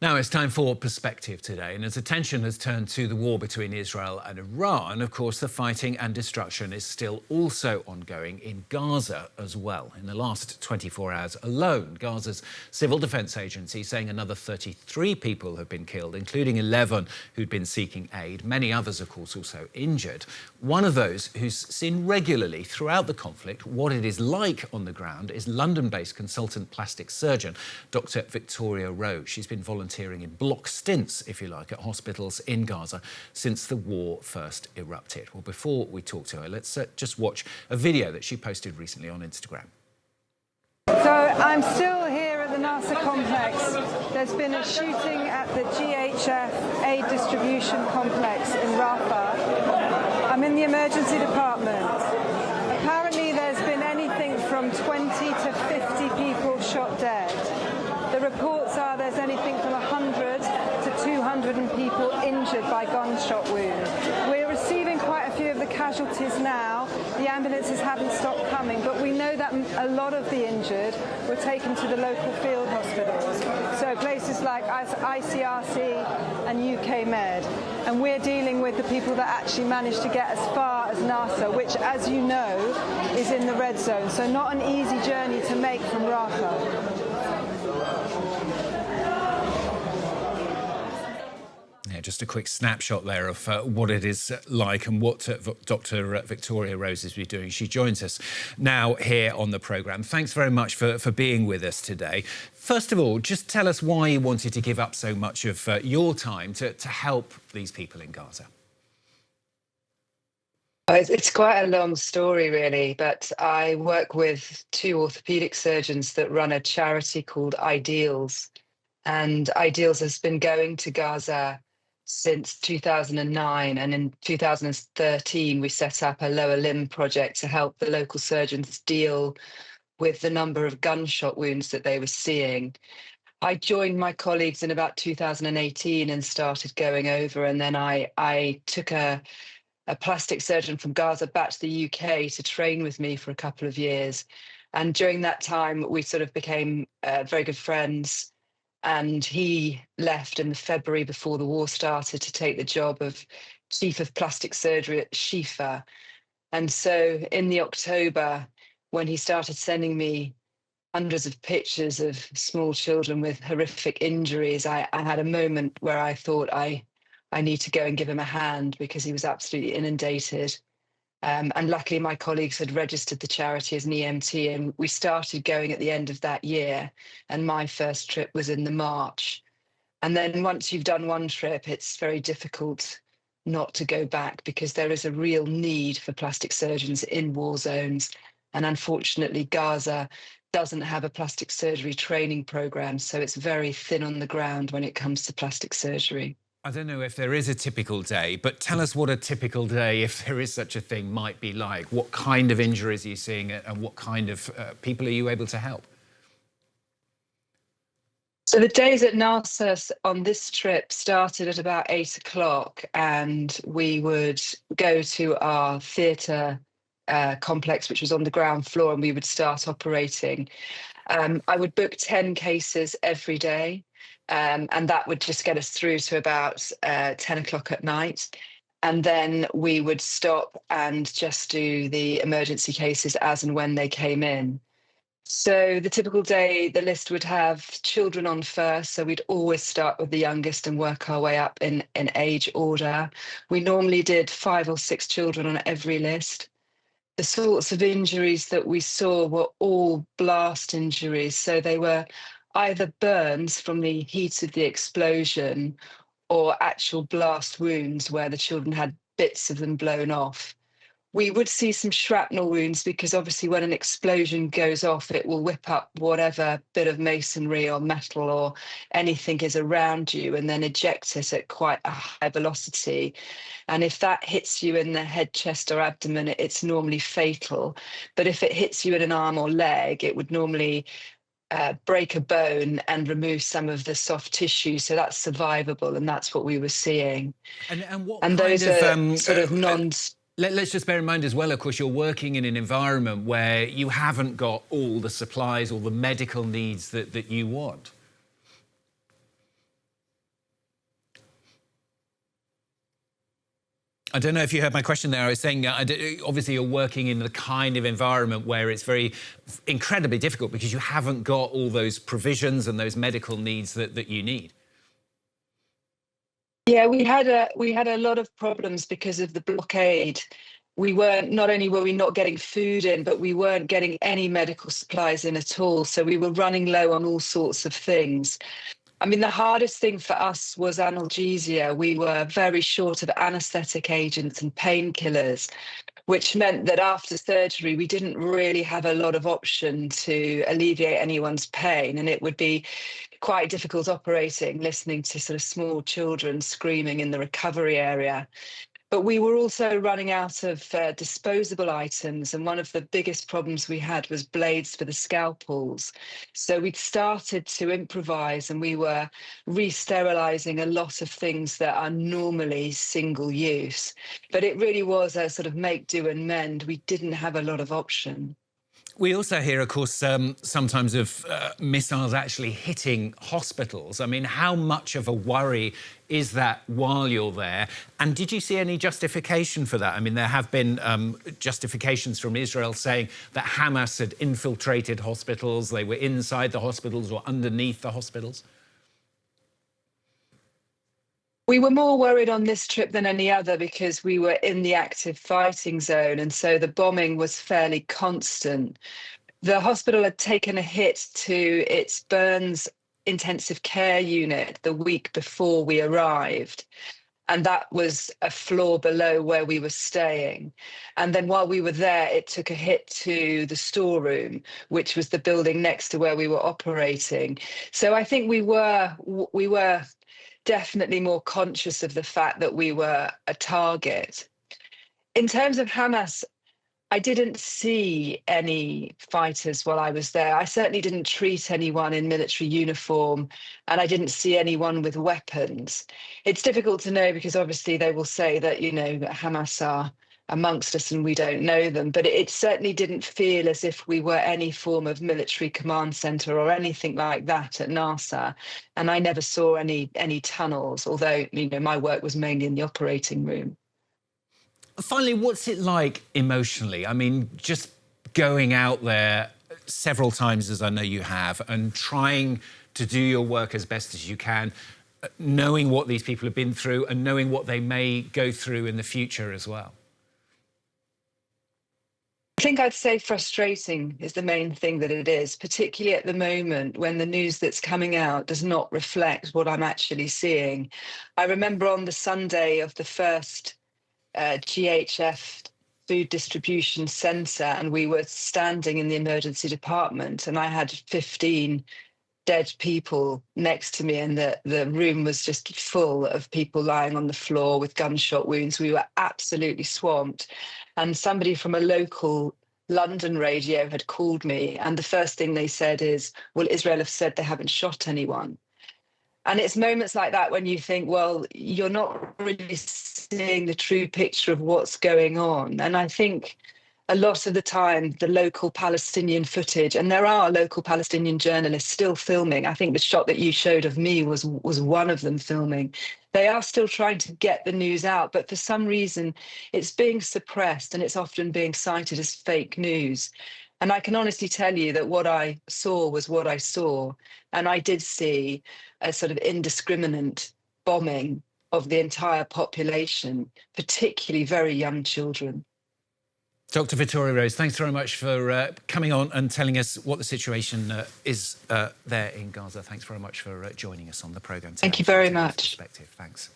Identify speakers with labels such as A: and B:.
A: Now it's time for Perspective today, and as attention has turned to the war between Israel and Iran, of course, the fighting and destruction is still also ongoing in Gaza as well. In the last 24 hours alone, Gaza's Civil Defense Agency saying another 33 people have been killed, including 11 who'd been seeking aid. Many others, of course, also injured. One of those who's seen regularly throughout the conflict what it is like on the ground is London-based consultant plastic surgeon Dr. Victoria Rose. She's been volunteering in block stints, if you like, at hospitals in Gaza since the war first erupted. Well, before we talk to her, let's just watch a video that she posted recently on Instagram.
B: So I'm still here at the NASA complex. There's been a shooting at the GHF aid distribution complex in Rafah. I'm in the emergency department. Apparently there's been anything from 20 to 50 people shot dead. The reports are there's anything from 100 to 200 people injured by gunshot wounds. We're receiving quite a few of the casualties now. The ambulances haven't stopped coming, but we know that a lot of the injured were taken to the local field hospitals. So places like ICRC and UK Med. And we're dealing with the people that actually managed to get as far as NASA, which, as you know, is in the red zone. So not an easy journey to make from Rafah.
A: Yeah, just a quick snapshot there of what it is like and what Dr. Victoria Rose is doing. She joins us now here on the programme. Thanks very much for being with us today. First of all, just tell us why you wanted to give up so much of your time to help these people in Gaza.
C: It's quite a long story, really, but I work with two orthopaedic surgeons that run a charity called Ideals. And Ideals has been going to Gaza since 2009, and in 2013 we set up a lower limb project to help the local surgeons deal with the number of gunshot wounds that they were seeing. I joined my colleagues in about 2018 and started going over, and then I took a plastic surgeon from Gaza back to the UK to train with me for a couple of years. And during that time, we sort of became very good friends. And he left in the February before the war started to take the job of chief of plastic surgery at Shifa. And so in the October, when he started sending me hundreds of pictures of small children with horrific injuries, I had a moment where I thought I need to go and give him a hand because he was absolutely inundated. And luckily, my colleagues had registered the charity as an EMT, and we started going at the end of that year. And my first trip was in the March. And then once you've done one trip, it's very difficult not to go back because there is a real need for plastic surgeons in war zones. And unfortunately, Gaza doesn't have a plastic surgery training program, so it's very thin on the ground when it comes to plastic surgery.
A: I don't know if there is a typical day, but tell us what a typical day, if there is such a thing, might be like. What kind of injuries are you seeing and what kind of people are you able to help?
C: So the days at NASA on this trip started at about 8 o'clock, and we would go to our theatre complex, which was on the ground floor, and we would start operating. I would book 10 cases every day. And that would just get us through to about 10 o'clock at night. And then we would stop and just do the emergency cases as and when they came in. So the typical day, the list would have children on first. So we'd always start with the youngest and work our way up in age order. We normally did 5 or 6 children on every list. The sorts of injuries that we saw were all blast injuries. So they were either burns from the heat of the explosion or actual blast wounds where the children had bits of them blown off. We would see some shrapnel wounds because obviously when an explosion goes off, it will whip up whatever bit of masonry or metal or anything is around you and then eject it at quite a high velocity. And if that hits you in the head, chest or abdomen, it's normally fatal. But if it hits you in an arm or leg, it would normally break a bone and remove some of the soft tissue, so that's survivable, and that's what we were seeing.
A: And what
C: and
A: kind
C: those are sort of
A: Let's just bear in mind as well, of course, you're working in an environment where you haven't got all the supplies or the medical needs that you want. I don't know if you heard my question there. I was saying, obviously, you're working in the kind of environment where it's incredibly difficult because you haven't got all those provisions and those medical needs that you need.
C: Yeah, we had a lot of problems because of the blockade. Not only were we not getting food in, but we weren't getting any medical supplies in at all. So we were running low on all sorts of things. I mean, the hardest thing for us was analgesia. We were very short of anaesthetic agents and painkillers, which meant that after surgery, we didn't really have a lot of option to alleviate anyone's pain. And it would be quite difficult operating, listening to sort of small children screaming in the recovery area. But we were also running out of disposable items. And one of the biggest problems we had was blades for the scalpels. So we'd started to improvise and we were re-sterilising a lot of things that are normally single use. But it really was a sort of make, do and mend. We didn't have a lot of option.
A: We also hear, of course, sometimes of missiles actually hitting hospitals. I mean, how much of a worry is that while you're there? And did you see any justification for that? I mean, there have been justifications from Israel saying that Hamas had infiltrated hospitals, they were inside the hospitals or underneath the hospitals.
C: We were more worried on this trip than any other because we were in the active fighting zone, and so the bombing was fairly constant. The hospital had taken a hit to its burns intensive care unit the week before we arrived, and that was a floor below where we were staying. And then while we were there, it took a hit to the storeroom, which was the building next to where we were operating. So I think we were definitely more conscious of the fact that we were a target. In terms of Hamas, I didn't see any fighters while I was there. I certainly didn't treat anyone in military uniform, and I didn't see anyone with weapons. It's difficult to know because obviously they will say that, Hamas are amongst us and we don't know them, but it certainly didn't feel as if we were any form of military command center or anything like that at NASA. And I never saw any tunnels, although, my work was mainly in the operating room.
A: Finally, what's it like emotionally? I mean, just going out there several times, as I know you have, and trying to do your work as best as you can, knowing what these people have been through and knowing what they may go through in the future as well.
C: I think I'd say frustrating is the main thing that it is, particularly at the moment when the news that's coming out does not reflect what I'm actually seeing. I remember on the Sunday of the first GHF food distribution centre, and we were standing in the emergency department, and I had 15 dead people next to me, and the room was just full of people lying on the floor with gunshot wounds. We were absolutely swamped. And somebody from a local London radio had called me, and the first thing they said is, well, Israel have said they haven't shot anyone. And it's moments like that when you think, well, you're not really seeing the true picture of what's going on. And I think a lot of the time, the local Palestinian footage, and there are local Palestinian journalists still filming. I think the shot that you showed of me was one of them filming. They are still trying to get the news out, but for some reason, it's being suppressed and it's often being cited as fake news. And I can honestly tell you that what I saw was what I saw. And I did see a sort of indiscriminate bombing of the entire population, particularly very young children.
A: Dr. Victoria Rose, thanks very much for coming on and telling us what the situation is there in Gaza. Thanks very much for joining us on the programme.
C: Thank you very much.
A: Thanks.